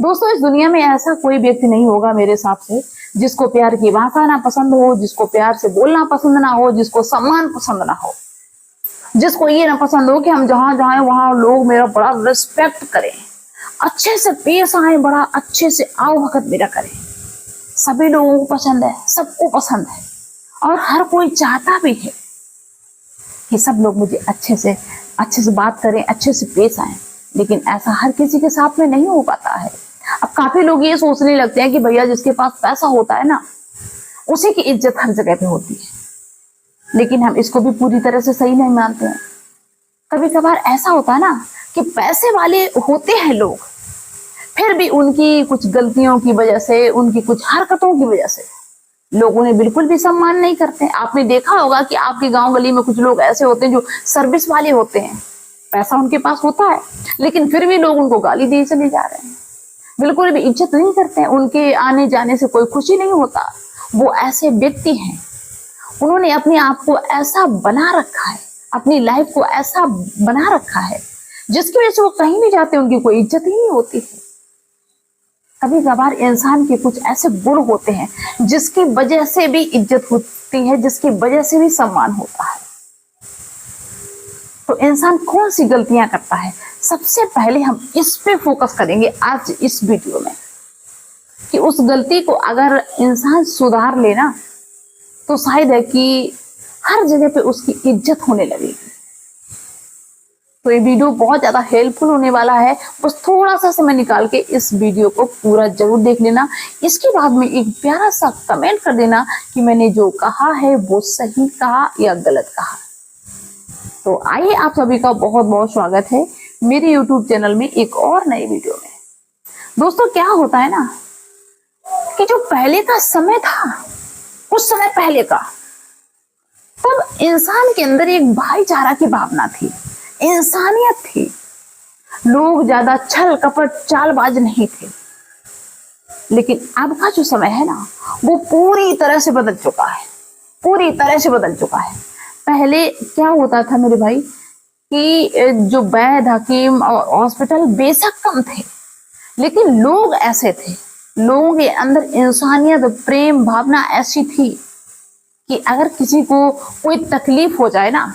दोस्तों, इस दुनिया में ऐसा कोई व्यक्ति नहीं होगा मेरे हिसाब से जिसको प्यार की भाषा ना पसंद हो, जिसको प्यार से बोलना पसंद ना हो, जिसको सम्मान पसंद ना हो, जिसको ये ना पसंद हो कि हम जहां जाए वहां लोग मेरा बड़ा रिस्पेक्ट करें, अच्छे से पेश आए, बड़ा अच्छे से आओ भगत मेरा करें। सभी लोगों को पसंद है, सबको पसंद है और हर कोई चाहता भी है कि सब लोग मुझे अच्छे से बात करें, अच्छे से पेश आए। लेकिन ऐसा हर किसी के साथ में नहीं हो पाता है। अब काफी लोग ये सोचने लगते हैं कि भैया जिसके पास पैसा होता है ना, उसी की इज्जत हर जगह पे होती है। लेकिन हम इसको भी पूरी तरह से सही नहीं मानते हैं। कभी कभार ऐसा होता है ना कि पैसे वाले होते हैं लोग, फिर भी उनकी कुछ गलतियों की वजह से, उनकी कुछ हरकतों की वजह से लोग उन्हें बिल्कुल भी सम्मान नहीं करते। आपने देखा होगा कि आपके गांव गली में कुछ लोग ऐसे होते हैं जो सर्विस वाले होते हैं, पैसा उनके पास होता है लेकिन फिर भी लोग उनको गाली दिए चले जा रहे हैं, बिल्कुल भी इज्जत नहीं करते हैं, उनके आने जाने से कोई खुशी नहीं होता। वो ऐसे व्यक्ति हैं, उन्होंने अपने आप को ऐसा बना रखा है, अपनी लाइफ को ऐसा बना रखा है जिसकी वजह से वो कहीं भी जाते हैं उनकी कोई इज्जत ही नहीं होती है। कभी कभार इंसान के कुछ ऐसे गुण होते हैं जिसकी वजह से भी इज्जत होती है, जिसकी वजह से भी सम्मान होता है। तो इंसान कौन सी गलतियां करता है, सबसे पहले हम इस पे फोकस करेंगे आज इस वीडियो में कि उस गलती को अगर इंसान सुधार लेना तो शायद है कि हर जगह पे उसकी इज्जत होने लगेगी। तो ये वीडियो बहुत ज्यादा हेल्पफुल होने वाला है, बस थोड़ा सा समय निकाल के इस वीडियो को पूरा जरूर देख लेना। इसके बाद में एक प्यारा सा कमेंट कर देना कि मैंने जो कहा है वो सही कहा या गलत कहा। तो आइए, आप सभी का बहुत बहुत स्वागत है मेरे YouTube चैनल में एक और नई वीडियो में। दोस्तों, क्या होता है ना कि जो पहले का समय था, कुछ समय पहले का, तब इंसान के अंदर एक भाईचारा की भावना थी, इंसानियत थी। लोग ज्यादा छल कपट चालबाज नहीं थे। लेकिन अब का जो समय है ना, वो पूरी तरह से बदल चुका है, पूरी तरह से बदल चुका है। पहले क्या होता था मेरे भाई कि जो वैद्य, हकीम और हॉस्पिटल बेशक कम थे, लेकिन लोग ऐसे थे, लोगों के अंदर इंसानियत, प्रेम भावना ऐसी थी कि अगर किसी को कोई तकलीफ हो जाए ना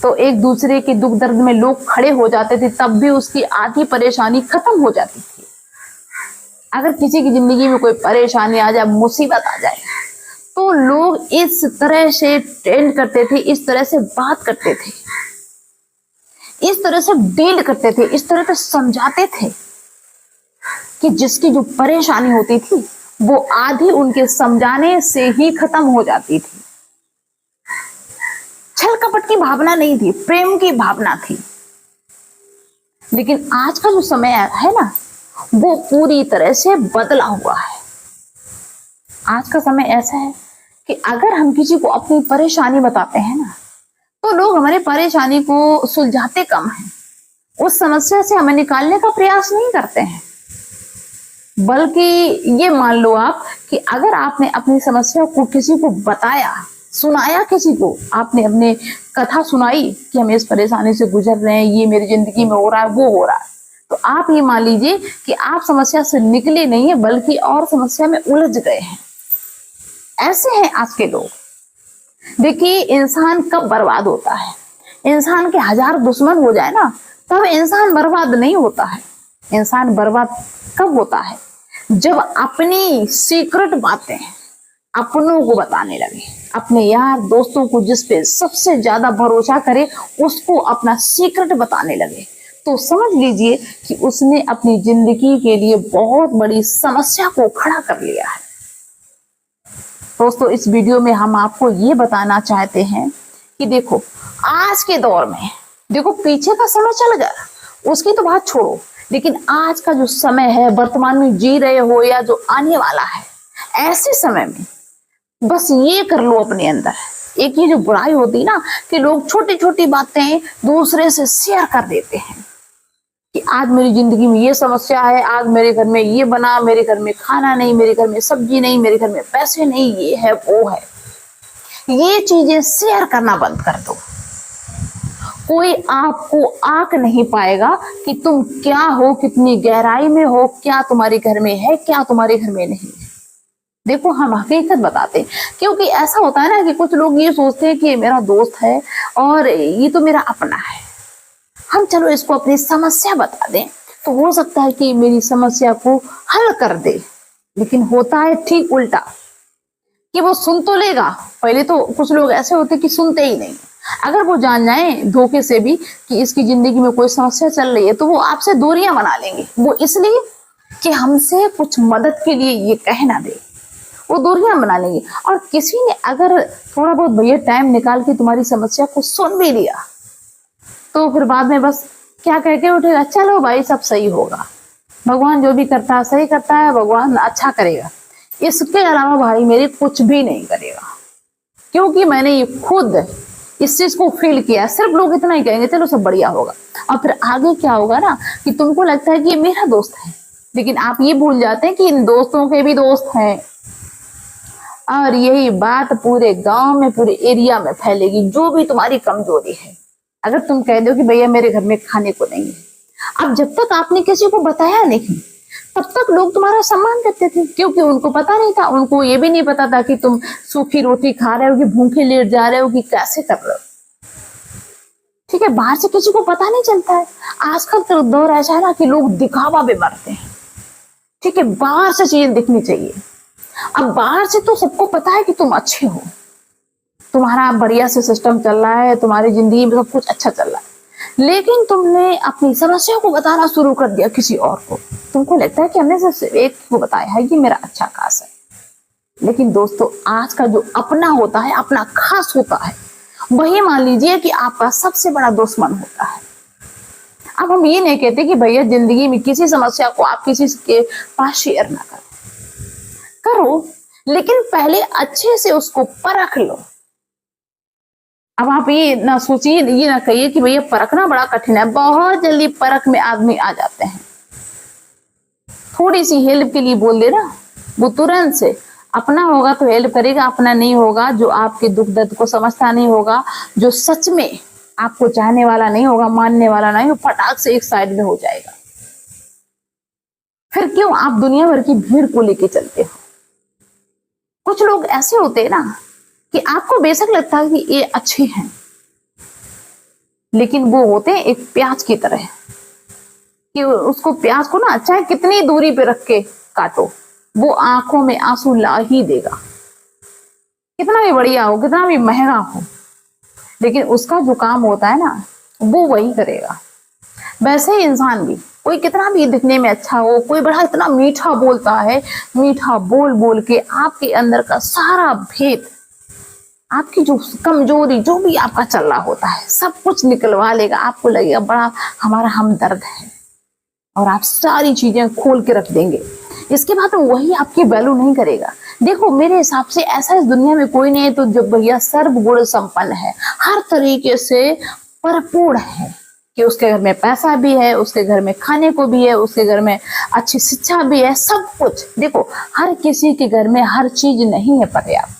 तो एक दूसरे के दुख दर्द में लोग खड़े हो जाते थे, तब भी उसकी आधी परेशानी खत्म हो जाती थी। अगर किसी की जिंदगी में कोई परेशानी आ जाए, मुसीबत आ जाए, तो लोग इस तरह से ट्रेंड करते थे, इस तरह से बात करते थे, इस तरह से डील करते थे, इस तरह से समझाते थे कि जिसकी जो परेशानी होती थी वो आधी उनके समझाने से ही खत्म हो जाती थी। छल कपट की भावना नहीं थी, प्रेम की भावना थी। लेकिन आज का जो समय है ना, वो पूरी तरह से बदला हुआ है। आज का समय ऐसा है कि अगर हम किसी को अपनी परेशानी बताते हैं ना, तो लोग हमारी परेशानी को सुलझाते कम हैं, उस समस्या से हमें निकालने का प्रयास नहीं करते हैं। बल्कि ये मान लो आप कि अगर आपने अपनी समस्या को किसी को बताया, सुनाया, किसी को आपने अपने कथा सुनाई कि हम इस परेशानी से गुजर रहे हैं, ये मेरी जिंदगी में हो रहा है, वो हो रहा है, तो आप ये मान लीजिए कि आप समस्या से निकले नहीं है, बल्कि और समस्या में उलझ गए हैं। ऐसे हैं आज के लोग। देखिए, इंसान कब बर्बाद होता है, इंसान के 1000 दुश्मन हो जाए ना, तब इंसान बर्बाद नहीं होता है। इंसान बर्बाद कब होता है, जब अपनी सीक्रेट बातें अपनों को बताने लगे, अपने यार दोस्तों को, जिस पे सबसे ज्यादा भरोसा करे, उसको अपना सीक्रेट बताने लगे, तो समझ लीजिए कि उसने अपनी जिंदगी के लिए बहुत बड़ी समस्या को खड़ा कर लिया है। दोस्तों, इस वीडियो में हम आपको ये बताना चाहते हैं कि देखो, आज के दौर में, देखो पीछे का समय चल गया, उसकी तो बात छोड़ो, लेकिन आज का जो समय है, वर्तमान में जी रहे हो या जो आने वाला है, ऐसे समय में बस ये कर लो अपने अंदर। एक ये जो बुराई होती है ना कि लोग छोटी छोटी बातें दूसरे से शेयर कर देते हैं कि आज मेरी जिंदगी में ये समस्या है, आज मेरे घर में ये बना, मेरे घर में खाना नहीं, मेरे घर में सब्जी नहीं, मेरे घर में पैसे नहीं, ये है वो है। ये चीजें शेयर करना बंद कर दो। कोई आपको आंक नहीं पाएगा कि तुम क्या हो, कितनी गहराई में हो, क्या तुम्हारे घर में है, क्या तुम्हारे घर में नहीं है। देखो हम हकीकत बताते हैं, क्योंकि ऐसा होता है ना कि कुछ लोग ये सोचते हैं कि ये मेरा दोस्त है और ये तो मेरा अपना है, हम चलो इसको अपनी समस्या बता दें तो हो सकता है कि मेरी समस्या को हल कर दे। लेकिन होता है ठीक उल्टा, कि वो सुन तो लेगा, पहले तो कुछ लोग ऐसे होते कि सुनते ही नहीं। अगर वो जान जाए धोखे से भी कि इसकी जिंदगी में कोई समस्या चल रही है तो वो आपसे दूरियां बना लेंगे, वो इसलिए कि हमसे कुछ मदद के लिए ये कह ना दे, वो दूरियां बना लेंगे। और किसी ने अगर थोड़ा बहुत भैया टाइम निकाल के तुम्हारी समस्या को सुन भी लिया तो फिर बाद में बस क्या कह के उठेगा, चलो भाई सब सही होगा, भगवान जो भी करता है सही करता है, भगवान अच्छा करेगा, इसके अलावा भाई मेरे कुछ भी नहीं करेगा। क्योंकि मैंने ये खुद इस चीज को फील किया। सिर्फ लोग इतना ही कहेंगे चलो सब बढ़िया होगा, और फिर आगे क्या होगा ना कि तुमको लगता है कि ये मेरा दोस्त है, लेकिन आप ये भूल जाते हैं कि इन दोस्तों के भी दोस्त हैं। और यही बात पूरे गांव में, पूरे एरिया में फैलेगी। जो भी तुम्हारी कमजोरी है, अगर तुम कह दो कि भैया मेरे घर में खाने को नहीं है, अब जब तक आपने किसी को बताया नहीं तब तक लोग तुम्हारा सम्मान करते थे, क्योंकि उनको पता नहीं था, उनको ये भी नहीं पता था कि तुम सूखी रोटी खा रहे हो, कि भूखे लेट जा रहे हो, कि कैसे कर रहे हो। ठीक है, बाहर से किसी को पता नहीं चलता है। आजकल तो दौर ऐसा है ना कि लोग दिखावा में मरते हैं। ठीक है, बाहर से चीजें दिखनी चाहिए। अब बाहर से तो सबको पता है कि तुम अच्छे हो, तुम्हारा बढ़िया से सिस्टम चल रहा है, तुम्हारी जिंदगी में सब कुछ अच्छा चल रहा है, लेकिन तुमने अपनी समस्या को बताना शुरू कर दिया किसी और को। तुमको लगता है कि हमने सिर्फ एक को बताया है, ये मेरा अच्छा खास है। लेकिन दोस्तों, आज का जो अपना होता है, अपना खास होता है, वही मान लीजिए कि आपका सबसे बड़ा दुश्मन होता है। अब हम ये नहीं कहते कि भैया जिंदगी में किसी समस्या को आप किसी के पास शेयर ना करो, लेकिन पहले अच्छे से उसको परख लो। अब आप ये ना सोचिए, ये ना कहिए कि भैया परखना बड़ा कठिन है। बहुत जल्दी परख में आदमी आ जाते हैं। थोड़ी सी हेल्प के लिए बोल दे ना, वो तुरंत से अपना होगा तो हेल्प करेगा, अपना नहीं होगा, जो आपके दुख दर्द को समझता नहीं होगा, जो सच में आपको चाहने वाला नहीं होगा, मानने वाला नहीं, वो फटाक से एक साइड में हो जाएगा। फिर क्यों आप दुनिया भर की भीड़ को लेके चलते हो? कुछ लोग ऐसे होते हैं ना कि आपको बेशक लगता है कि ये अच्छे हैं, लेकिन वो होते हैं एक प्याज की तरह, कि उसको प्याज को ना चाहे कितनी दूरी पे रख के काटो, वो आंखों में आंसू ला ही देगा। कितना भी बढ़िया हो, कितना भी महंगा हो, लेकिन उसका जो काम होता है ना वो वही करेगा। वैसे ही इंसान भी, कोई कितना भी दिखने में अच्छा हो, कोई बड़ा इतना मीठा बोलता है, मीठा बोल बोल के आपके अंदर का सारा भेद, आपकी जो कमजोरी, जो भी आपका चल रहा होता है, सब कुछ निकलवा लेगा। आपको लगेगा बड़ा हमारा हमदर्द है, और आप सारी चीजें खोल के रख देंगे। इसके बाद वही आपकी वैल्यू नहीं करेगा। देखो, मेरे हिसाब से ऐसा इस दुनिया में कोई नहीं है तो जो भैया सर्वगुण संपन्न है, हर तरीके से भरपूर है, कि उसके घर में पैसा भी है, उसके घर में खाने को भी है, उसके घर में अच्छी शिक्षा भी है, सब कुछ। देखो, हर किसी के घर में हर चीज नहीं है पर्याप्त,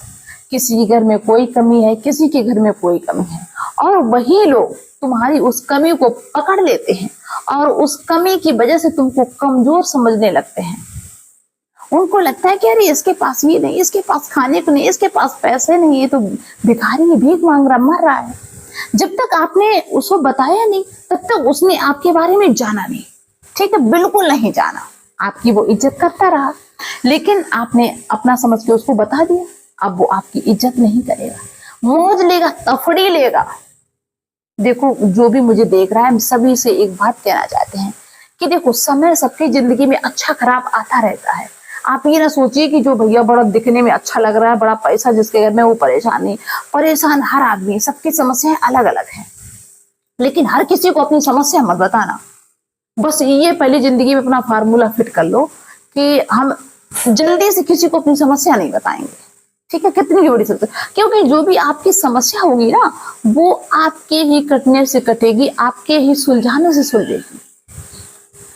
किसी के घर में कोई कमी है, किसी के घर में कोई कमी है, और वही लोग तुम्हारी उस कमी को पकड़ लेते हैं और उस कमी की वजह से तुमको कमजोर समझने लगते हैं। उनको लगता है कि अरे इसके पास ये नहीं, इसके पास खाने को नहीं, इसके पास पैसे नहीं, ये तो भिखारी है, भीख मांग रहा, मर रहा है। जब तक आपने उसको बताया नहीं तब तक उसने आपके बारे में जाना नहीं। ठीक है, बिल्कुल नहीं जाना, आपकी वो इज्जत करता रहा, लेकिन आपने अपना समझ के उसको बता दिया, अब वो आपकी इज्जत नहीं करेगा, मौज लेगा, तफड़ी लेगा। देखो, जो भी मुझे देख रहा है, हम सभी से एक बात कहना चाहते हैं कि देखो, समय सबकी जिंदगी में अच्छा खराब आता रहता है। आप ये ना सोचिए कि जो भैया बड़ा दिखने में अच्छा लग रहा है, बड़ा पैसा जिसके घर में, वो परेशान नहीं। परेशान हर आदमी, सबकी समस्याएं अलग अलग हैं, लेकिन हर किसी को अपनी समस्या मत बताना। बस ये पहले जिंदगी में अपना फार्मूला फिट कर लो कि हम जल्दी से किसी को अपनी समस्या नहीं बताएंगे। ठीक है, कितनी भी बड़ी समस्या, क्योंकि जो भी आपकी समस्या होगी ना, वो आपके ही कटने से कटेगी, आपके ही सुलझाने से सुलझेगी।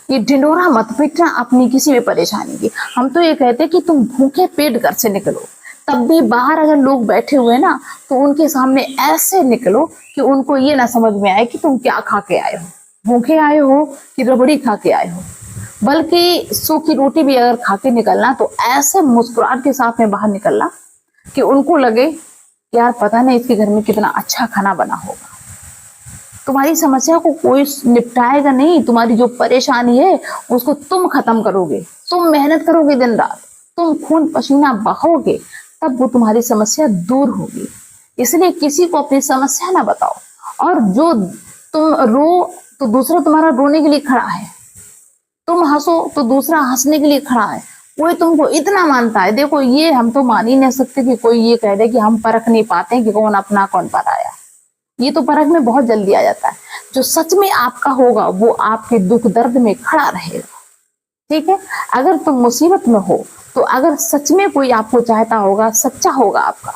ये ढिंडोरा मत पीटना अपनी किसी भी परेशानी की। हम तो ये कहते हैं कि तुम भूखे पेट घर से निकलो, तब भी बाहर अगर लोग बैठे हुए ना तो उनके सामने ऐसे निकलो कि उनको ये ना समझ में आए कि तुम क्या खा के आए हो, भूखे आए हो कि रबड़ी खा के आए हो। बल्कि सूखी रोटी भी अगर खा के निकलना तो ऐसे मुस्कुराहट के साथ में बाहर निकलना कि उनको लगे यार पता नहीं इसके घर में कितना अच्छा खाना बना होगा। तुम्हारी समस्या को कोई निपटाएगा नहीं, तुम्हारी जो परेशानी है उसको तुम खत्म करोगे, तुम मेहनत करोगे दिन रात, तुम खून पसीना बहाओगे, तब वो तुम्हारी समस्या दूर होगी। इसलिए किसी को अपनी समस्या ना बताओ, और जो तुम रो तो दूसरा तुम्हारा रोने के लिए खड़ा है, तुम हंसो तो दूसरा हंसने के लिए खड़ा है। कोई तुमको इतना मानता है, देखो ये हम तो मान ही नहीं सकते कि कोई ये कह दे कि हम परख नहीं पाते कि कौन अपना कौन पराया। ये तो परख में बहुत जल्दी आ जाता है। जो सच में आपका होगा वो आपके दुख दर्द में खड़ा रहेगा, ठीक है। अगर तुम मुसीबत में हो तो अगर सच में कोई आपको चाहता होगा, सच्चा होगा आपका,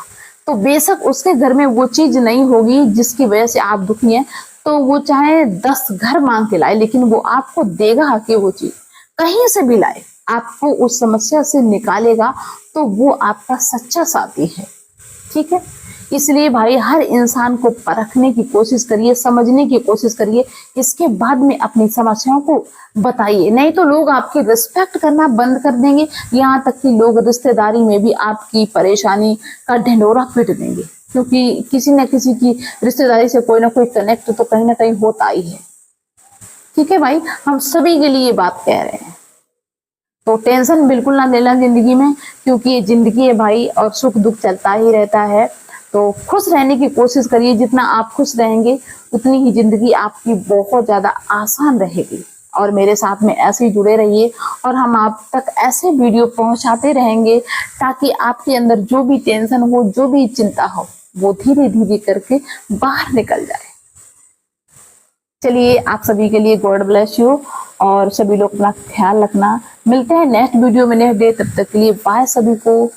तो बेशक उसके घर में वो चीज नहीं होगी जिसकी वजह से आप दुखी हैं, तो वो चाहे 10 घर मांग के लाए लेकिन वो आपको देगा कि वो चीज कहीं से भी लाए, आपको उस समस्या से निकालेगा, तो वो आपका सच्चा साथी है, ठीक है। इसलिए भाई हर इंसान को परखने की कोशिश करिए, समझने की कोशिश करिए, इसके बाद में अपनी समस्याओं को बताइए। नहीं तो लोग आपकी रिस्पेक्ट करना बंद कर देंगे, यहाँ तक कि लोग रिश्तेदारी में भी आपकी परेशानी का ढिंढोरा पीट देंगे, क्योंकि किसी न किसी की रिश्तेदारी से कोई ना कोई कनेक्ट तो कहीं ना कहीं होता ही है, ठीक है भाई। हम सभी के लिए ये बात कह रहे हैं, तो टेंशन बिल्कुल ना लेना जिंदगी में, क्योंकि ये जिंदगी है भाई और सुख दुख चलता ही रहता है। तो खुश रहने की कोशिश करिए, जितना आप खुश रहेंगे उतनी ही जिंदगी आपकी बहुत ज्यादा आसान रहेगी। और मेरे साथ में ऐसे ही जुड़े रहिए और हम आप तक ऐसे वीडियो पहुंचाते रहेंगे ताकि आपके अंदर जो भी टेंशन हो, जो भी चिंता हो, वो धीरे धीरे करके बाहर निकल जाए। चलिए, आप सभी के लिए गॉड ब्लेस यू, और सभी लोग अपना ख्याल रखना। मिलते हैं नेक्स्ट वीडियो में नेक्स्ट डे, तब तक के लिए बाय सभी को।